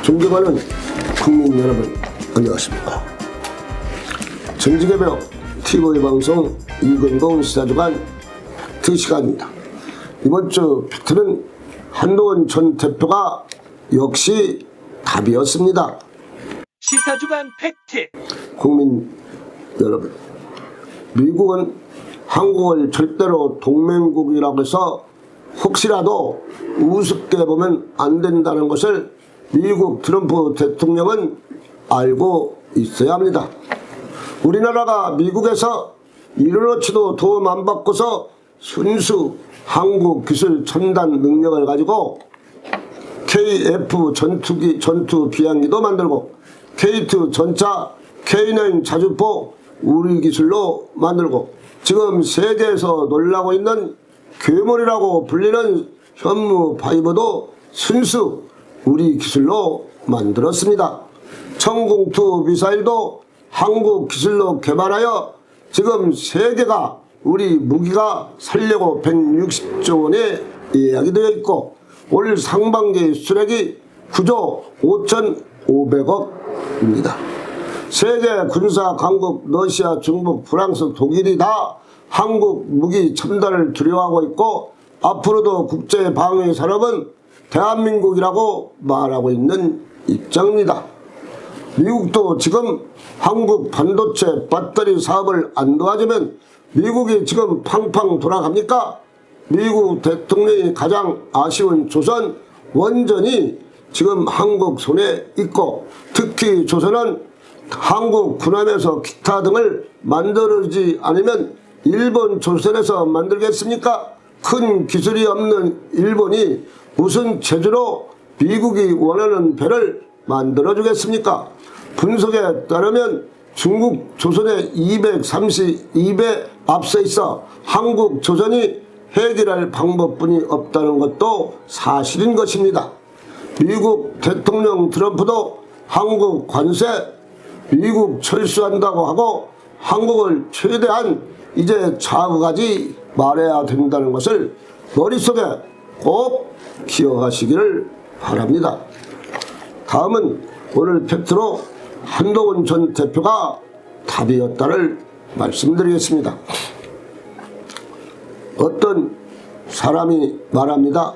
존경하는 국민 여러분, 안녕하십니까. 정치개벽 TV방송 이근봉 시사주간 2시간입니다. 이번 주 팩트는 한동훈 전 대표가 역시 답이었습니다. 시사주간 팩트. 국민 여러분, 미국은 한국을 절대로 동맹국이라고 해서 혹시라도 우습게 보면 안 된다는 것을 미국 트럼프 대통령은 알고 있어야 합니다. 우리나라가 미국에서 이르노치도 도움 안 받고서 순수 한국 기술 첨단 능력을 가지고 KF 전투 비행기도 만들고 K2 전차, K9 자주포 우리 기술로 만들고 지금 세계에서 놀라고 있는 괴물이라고 불리는 현무 파이버도 순수 우리 기술로 만들었습니다. 천공투 미사일도 한국 기술로 개발하여 지금 세계가 우리 무기가 살려고 160조 원에 예약이 되어 있고 올 상반기 수출액이 9조 5,500억입니다. 세계 군사 강국 러시아, 중국, 프랑스, 독일이 다 한국 무기 첨단을 두려워하고 있고 앞으로도 국제 방위 산업은 대한민국이라고 말하고 있는 입장입니다. 미국도 지금 한국 반도체 배터리 사업을 안 도와주면 미국이 지금 팡팡 돌아갑니까? 미국 대통령이 가장 아쉬운 조선 원전이 지금 한국 손에 있고 특히 조선은 한국 군함에서 기타 등을 만들지 않으면 일본 조선에서 만들겠습니까? 큰 기술이 없는 일본이 무슨 재주로 미국이 원하는 배를 만들어주겠습니까? 분석에 따르면 중국 조선의 232배 앞서 있어 한국 조선이 해결할 방법뿐이 없다는 것도 사실인 것입니다. 미국 대통령 트럼프도 한국 관세, 미국 철수한다고 하고 한국을 최대한 이제 자극하지 말아야 된다는 것을 머릿속에 꼭 기억하시기를 바랍니다. 다음은 오늘 팩트로 한동훈 전 대표가 답이었다를 말씀드리겠습니다. 어떤 사람이 말합니다.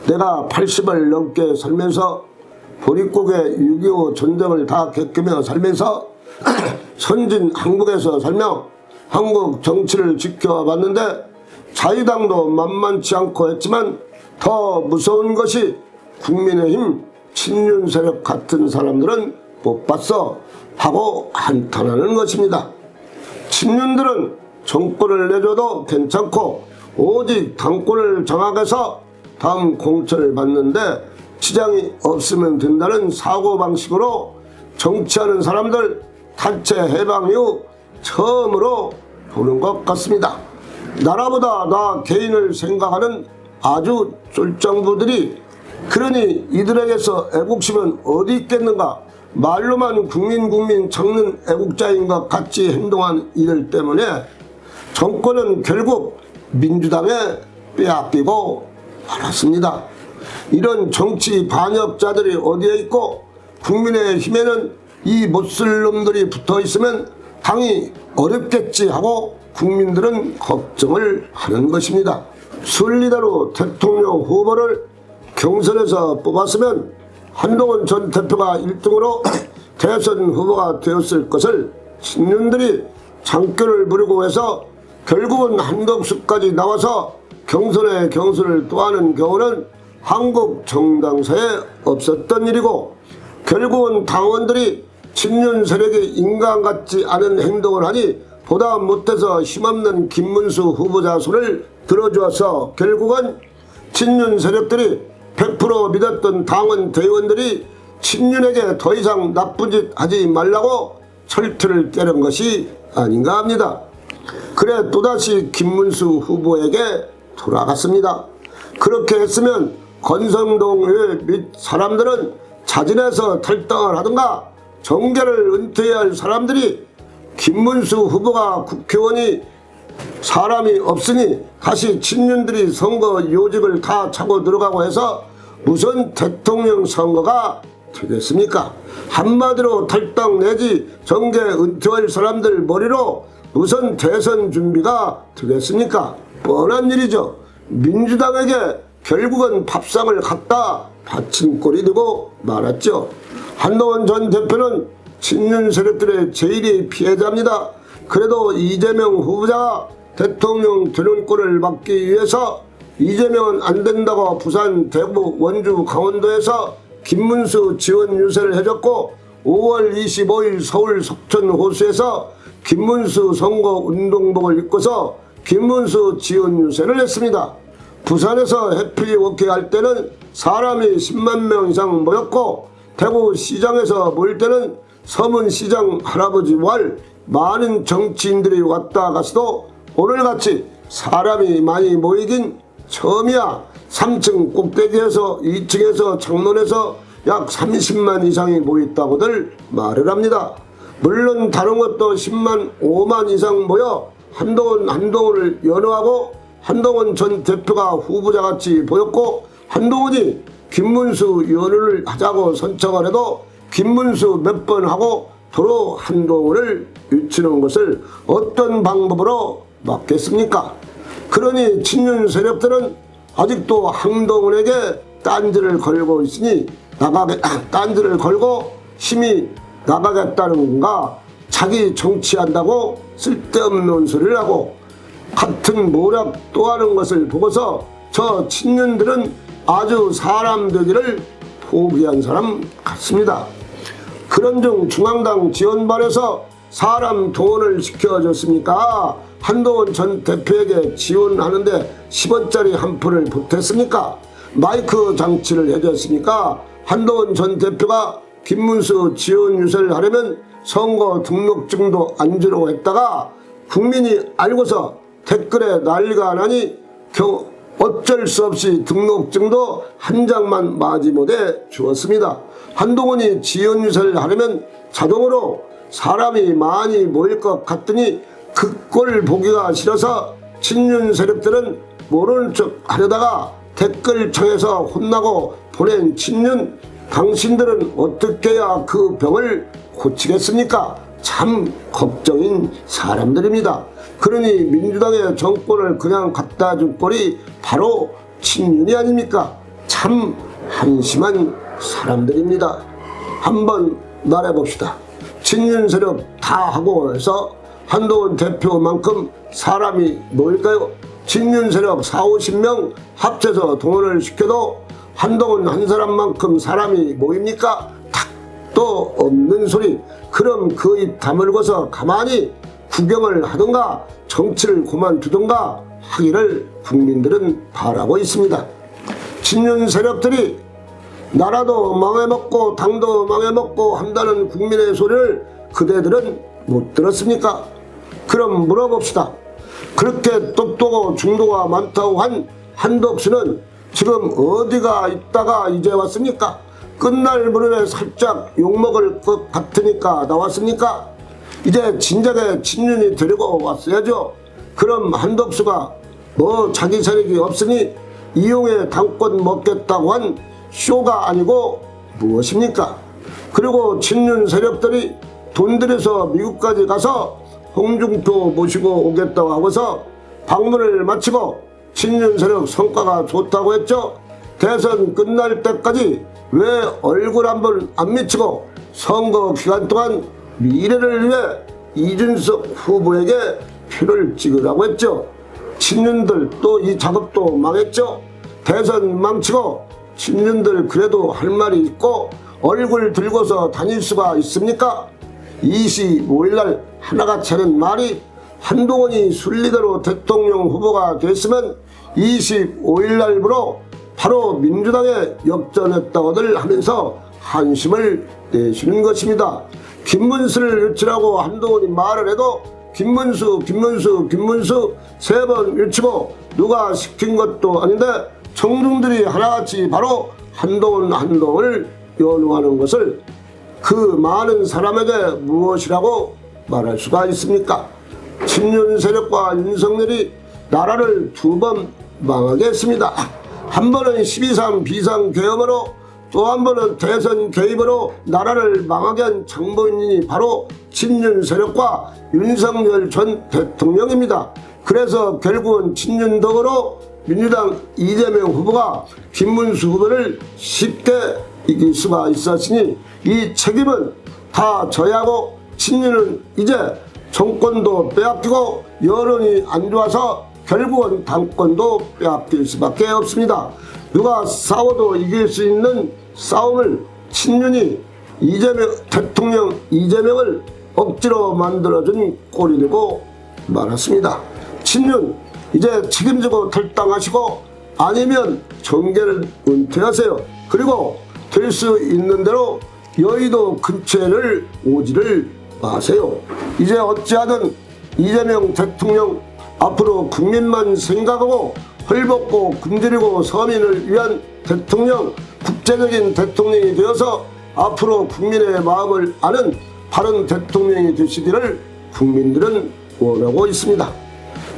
내가 80을 넘게 살면서 보릿고개 6.25 전쟁을 다 겪으며 살면서 선진 한국에서 살며 한국 정치를 지켜봤는데 자유당도 만만치 않고 했지만 더 무서운 것이 국민의힘 친윤 세력 같은 사람들은 못 봤어 하고 한탄하는 것입니다. 친윤들은 정권을 내줘도 괜찮고 오직 당권을 장악해서 다음 공천을 받는데 지장이 없으면 된다는 사고방식으로 정치하는 사람들 단체 해방 이후 처음으로 보는 것 같습니다. 나라보다 나 개인을 생각하는 아주 쫄짱부들이 그러니 이들에게서 애국심은 어디 있겠는가. 말로만 국민 적는 애국자인 것 같이 행동한 이들 때문에 정권은 결국 민주당에 빼앗기고 말았습니다. 이런 정치 반역자들이 어디에 있고 국민의힘에는 이 못쓸 놈들이 붙어있으면 당이 어렵겠지 하고 국민들은 걱정을 하는 것입니다. 순리대로 대통령 후보를 경선에서 뽑았으면 한동훈 전 대표가 1등으로 대선 후보가 되었을 것을 친윤들이 장교를 부리고 해서 결국은 한덕수까지 나와서 경선에 경선을 또 하는 경우는 한국 정당사에 없었던 일이고 결국은 당원들이 친윤 세력이 인간 같지 않은 행동을 하니 보다 못해서 힘없는 김문수 후보자 손을 들어주어서 결국은 친윤 세력들이 100% 믿었던 당원 대의원들이 친윤에게 더 이상 나쁜 짓 하지 말라고 철퇴를 때린 것이 아닌가 합니다. 그래 또다시 김문수 후보에게 돌아갔습니다. 그렇게 했으면 권성동 및 사람들은 자진해서 탈당을 하든가 정계를 은퇴해야 할 사람들이 김문수 후보가 국회의원이 사람이 없으니 다시 친윤들이 선거 요직을 다 차고 들어가고 해서 무슨 대통령 선거가 되겠습니까? 한마디로 탈당 내지 정계 은퇴할 사람들 머리로 무슨 대선 준비가 되겠습니까? 뻔한 일이죠. 민주당에게 결국은 밥상을 갖다 바친 꼴이 되고 말았죠. 한동훈 전 대표는 친윤 세력들의 제1의 피해자입니다. 그래도 이재명 후보자가 대통령 되는 꼴을 막기 위해서 이재명은 안 된다고 부산, 대구, 원주, 강원도에서 김문수 지원 유세를 해줬고 5월 25일 서울 석천 호수에서 김문수 선거 운동복을 입고서 김문수 지원 유세를 했습니다. 부산에서 해피워킹 할 때는 사람이 10만 명 이상 모였고 대구 시장에서 모일 때는 서문시장 할아버지 왈 많은 정치인들이 왔다 갔어도 오늘같이 사람이 많이 모이긴 처음이야. 3층 꼭대기에서 2층에서 창문에서 약 30만 이상이 모였다고들 말을 합니다. 물론 다른 것도 10만 5만 이상 모여 한동훈을 연호하고 한동훈 전 대표가 후보자같이 보였고 한동훈이 김문수 연호를 하자고 선척을 해도 김문수 몇 번 하고 도로 한동훈을 유치는 것을 어떤 방법으로 막겠습니까? 그러니 친윤 세력들은 아직도 한동훈에게 딴지를 걸고 있으니 딴지를 걸고 힘이 나가겠다는 건가? 자기 정치한다고 쓸데없는 소리를 하고 같은 모략 또 하는 것을 보고서 저 친윤들은 아주 사람 되기를 포기한 사람 같습니다. 그런중 중앙당 지원반에서 사람 동원을 시켜줬습니까? 한동훈 전 대표에게 지원하는데 10원짜리 한 푼을 보탰습니까? 마이크 장치를 해줬습니까? 한동훈 전 대표가 김문수 지원 유세를 하려면 선거 등록증도 안 주려고 했다가 국민이 알고서 댓글에 난리가 나니 겨우 어쩔 수 없이 등록증도 한 장만 마지못해 주었습니다. 한동훈이 지원 유세를 하려면 자동으로 사람이 많이 모일 것 같더니 그 꼴 보기가 싫어서 친윤 세력들은 모르는 척 하려다가 댓글창에서 혼나고 보낸 친윤 당신들은 어떻게 해야 그 병을 고치겠습니까? 참 걱정인 사람들입니다. 그러니 민주당의 정권을 그냥 갖다 준 꼴이 바로 친윤이 아닙니까? 참 한심한 사람들입니다. 한번 말해봅시다. 친윤 세력 다 하고 해서 한동훈 대표만큼 사람이 모일까요? 친윤 세력 4, 50명 합쳐서 동원을 시켜도 한동훈 한 사람만큼 사람이 모입니까? 탁도 없는 소리. 그럼 그 입 다물고서 가만히 구경을 하던가 정치를 그만두던가 하기를 국민들은 바라고 있습니다. 친윤 세력들이 나라도 망해먹고 당도 망해먹고 한다는 국민의 소리를 그대들은 못 들었습니까? 그럼 물어봅시다. 그렇게 똑똑하고 중도가 많다고 한 한덕수는 지금 어디가 있다가 이제 왔습니까? 끝날 무렵에 살짝 욕먹을 것 같으니까 나왔습니까? 이제 진작에 친윤이 데리고 왔어야죠. 그럼 한덕수가 뭐 자기 세력이 없으니 이용해 당권 먹겠다고 한 쇼가 아니고 무엇입니까? 그리고 친윤 세력들이 돈 들여서 미국까지 가서 홍준표 모시고 오겠다고 하고서 방문을 마치고 친윤 세력 성과가 좋다고 했죠. 대선 끝날 때까지 왜 얼굴 한번 안 미치고 선거 기간 동안 미래를 위해 이준석 후보에게 표를 찍으라고 했죠. 친윤들 또 이 작업도 망했죠. 대선 망치고 친윤들 그래도 할 말이 있고 얼굴 들고서 다닐 수가 있습니까? 25일날 하나같이 하는 말이 한동훈이 순리대로 대통령 후보가 됐으면 25일날부로 바로 민주당에 역전했다고들 하면서 한심을 내쉬는 것입니다. 김문수를 유치라고 한동훈이 말을 해도 김문수 3번 유치고 누가 시킨 것도 아닌데 청중들이 하나같이 바로 한동훈을 연호하는 것을 그 많은 사람에게 무엇이라고 말할 수가 있습니까? 친윤 세력과 윤석열이 나라를 2번 망하게 했습니다. 한 번은 12.3 비상계엄으로 또 한 번은 대선 개입으로 나라를 망하게 한 정보인이 바로 친윤 세력과 윤석열 전 대통령입니다. 그래서 결국은 친윤 덕으로 민주당 이재명 후보가 김문수 후보를 쉽게 이길 수가 있었으니 이 책임은 다 져야 하고, 친윤은 이제 정권도 빼앗기고 여론이 안 좋아서 결국은 당권도 빼앗길 수밖에 없습니다. 누가 싸워도 이길 수 있는 싸움을 친윤이 대통령 이재명을 억지로 만들어준 꼴이 되고 말았습니다. 친윤 이제 책임지고 탈당하시고, 아니면 정계를 은퇴하세요. 그리고 될 수 있는 대로 여의도 근처를 오지를 마세요. 이제 어찌하든 이재명 대통령 앞으로 국민만 생각하고 헐벗고 굶주리고 서민을 위한 대통령, 국제적인 대통령이 되어서 앞으로 국민의 마음을 아는 바른 대통령이 되시기를 국민들은 원하고 있습니다.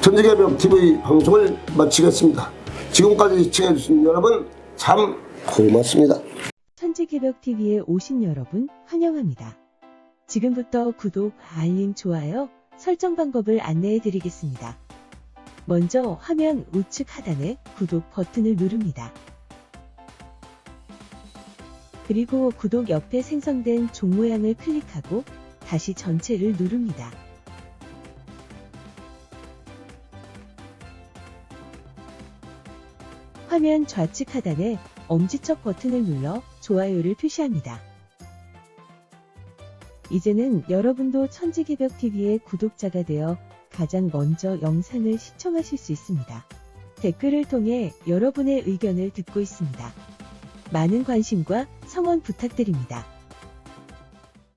천지개벽TV 방송을 마치겠습니다. 지금까지 시청해주신 여러분 참 고맙습니다. 천지개벽TV에 오신 여러분 환영합니다. 지금부터 구독, 알림, 좋아요, 설정 방법을 안내해 드리겠습니다. 먼저 화면 우측 하단에 구독 버튼을 누릅니다. 그리고 구독 옆에 생성된 종 모양을 클릭하고 다시 전체를 누릅니다. 화면 좌측 하단에 엄지척 버튼을 눌러 좋아요를 표시합니다. 이제는 여러분도 천지개벽TV의 구독자가 되어 가장 먼저 영상을 시청하실 수 있습니다. 댓글을 통해 여러분의 의견을 듣고 있습니다. 많은 관심과 성원 부탁드립니다.